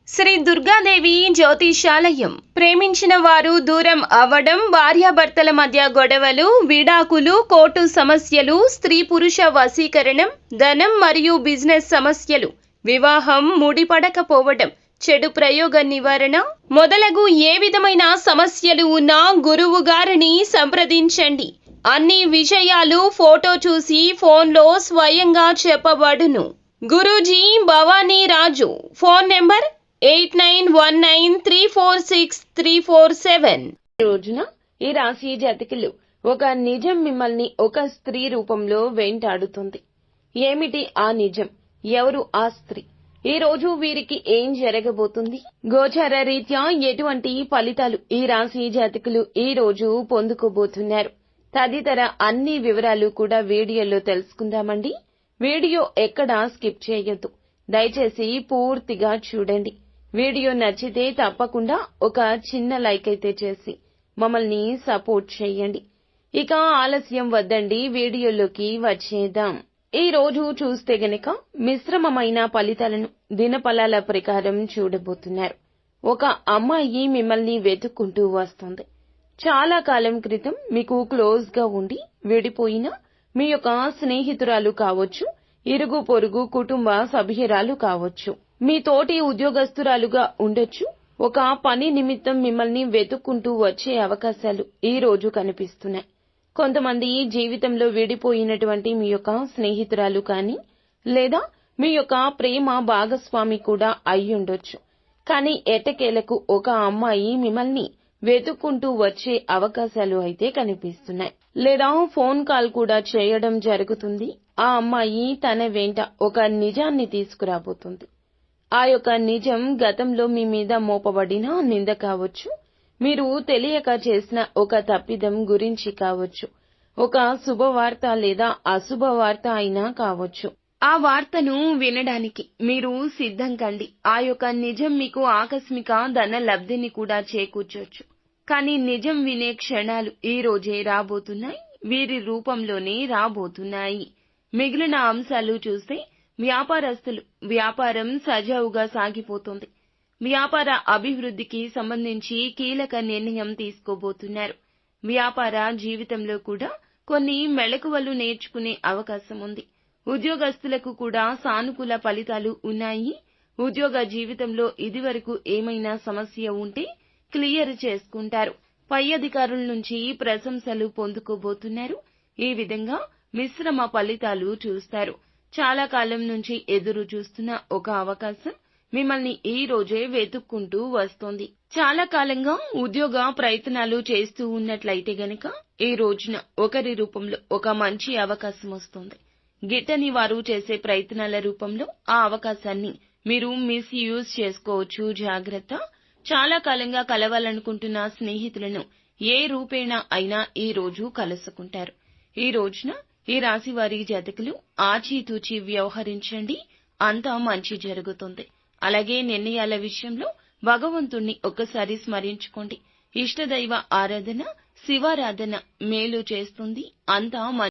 శ్రీ దుర్గాదేవి జ్యోతిషాలయం. ప్రేమించిన వారు దూరం అవ్వడం, భార్యాభర్తల మధ్య గొడవలు, విడాకులు, కోర్టు సమస్యలు, స్త్రీ పురుష వశీకరణం, ధనం మరియు బిజినెస్ సమస్యలు, వివాహం ముడిపడకపోవడం, చెడు ప్రయోగ నివారణ మొదలగు ఏ విధమైన సమస్యలు ఉన్నా గురువు గారిని సంప్రదించండి. అన్ని విషయాలు ఫోటో చూసి ఫోన్లో స్వయంగా చెప్పబడును. గురూజీ భవానీ రాజు. Phone number 8919346347. ఈ రోజున ఈ రాశి జాతకులు ఒక నిజం మిమ్మల్ని ఒక స్త్రీ రూపంలో వెంటాడుతుంది. ఏమిటి ఆ నిజం? ఎవరు ఆ స్త్రీ? ఈ రోజు వీరికి ఏం జరగబోతుంది? గోచార రీత్యా ఎటువంటి ఫలితాలు ఈ రాశి జాతకులు ఈ రోజు పొందుకోబోతున్నారు? తదితర అన్ని వివరాలు కూడా వీడియోలో తెలుసుకుందామండి. వీడియో ఎక్కడా స్కిప్ చేయొద్దు. దయచేసి పూర్తిగా చూడండి. వీడియో నచ్చితే తప్పకుండా ఒక చిన్న లైక్ అయితే చేసి మమ్మల్ని సపోర్ట్ చేయండి. ఇక ఆలస్యం వద్దండి, వీడియోలోకి వచ్చేద్దాం. ఈ రోజు చూస్తే గనక మిశ్రమమైన ఫలితాలను దినఫలాల ప్రకారం చూడబోతున్నారు. ఒక అమ్మాయి మిమ్మల్ని వెతుక్కుంటూ వస్తుంది. చాలా కాలం క్రితం మీకు క్లోజ్ గా ఉండి విడిపోయిన మీ యొక్క స్నేహితురాలు కావచ్చు, ఇరుగు పొరుగు కుటుంబ సభ్యురాలు కావచ్చు, మీ తోటి ఉద్యోగస్తురాలుగా ఉండొచ్చు. ఒక పని నిమిత్తం మిమ్మల్ని వెతుక్కుంటూ వచ్చే అవకాశాలు ఈ రోజు కనిపిస్తున్నాయి. కొంతమంది జీవితంలో విడిపోయినటువంటి మీ యొక్క స్నేహితురాలు కానీ, లేదా మీ యొక్క ప్రేమ భాగస్వామి కూడా అయ్యుండొచ్చు. కానీ ఎట్టకేలకు ఒక అమ్మాయి మిమ్మల్ని వెతుక్కుంటూ వచ్చే అవకాశాలు అయితే కనిపిస్తున్నాయి. లేదా ఫోన్ కాల్ కూడా చేయడం జరుగుతుంది. ఆ అమ్మాయి తన వెంట ఒక నిజాన్ని తీసుకురాబోతుంది. ఆ యొక్క నిజం గతంలో మీ మీద మోపబడిన నింద కావచ్చు, మీరు తెలియక చేసిన ఒక తప్పిదం గురించి కావచ్చు, ఒక శుభవార్త లేదా అశుభవార్త అయినా కావచ్చు. ఆ వార్తను వినడానికి మీరు సిద్ధం కండి. ఆ యొక్క నిజం మీకు ఆకస్మిక ధన లబ్ధిని కూడా చేకూర్చొచ్చు. కానీ నిజం వినే క్షణాలు ఈ రోజే రాబోతున్నాయి. వీరి రూపంలోనే రాబోతున్నాయి. మిగిలిన అంశాలు చూస్తే వ్యాపారస్తులు వ్యాపారం సజావుగా సాగిపోతుంది. వ్యాపార అభివృద్ధికి సంబంధించి కీలక నిర్ణయం తీసుకోబోతున్నారు. వ్యాపార జీవితంలో కూడా కొన్ని మెళకువలు నేర్చుకునే అవకాశం ఉంది. ఉద్యోగస్తులకు కూడా సానుకూల ఫలితాలు ఉన్నాయి. ఉద్యోగ జీవితంలో ఇదివరకు ఏమైనా సమస్య ఉంటే క్లియర్ చేసుకుంటారు. పై అధికారుల నుంచి ప్రశంసలు పొందుకోబోతున్నారు. ఈ విధంగా మిశ్రమ ఫలితాలు చూస్తారు. చాలా కాలం నుంచి ఎదురు చూస్తున్న ఒక అవకాశం మిమ్మల్ని ఈ రోజే వెతుక్కుంటూ వస్తోంది. చాలా కాలంగా ఉద్యోగ ప్రయత్నాలు చేస్తూ ఉన్నట్లయితే గనక ఈ రోజున ఒకరి రూపంలో ఒక మంచి అవకాశం వస్తుంది. గిట్టని వారు చేసే ప్రయత్నాల రూపంలో ఆ అవకాశాన్ని మీరు మిస్యూజ్ చేసుకోవచ్చు. జాగ్రత్త. చాలా కాలంగా కలవాలనుకుంటున్న స్నేహితులను ఏ రూపేణా అయినా ఈ రోజు కలుసుకుంటారు. ఈ రోజున ఈ రాశి వారి జాతకులు ఆచితూచి వ్యవహరించండి. అంతా మంచి జరుగుతుంది. అలాగే నిర్ణయాల విషయంలో భగవంతుణ్ణి ఒక్కసారి స్మరించుకోండి. ఇష్టదైవ ఆరాధన, శివారాధన మేలు చేస్తుంది. అంతా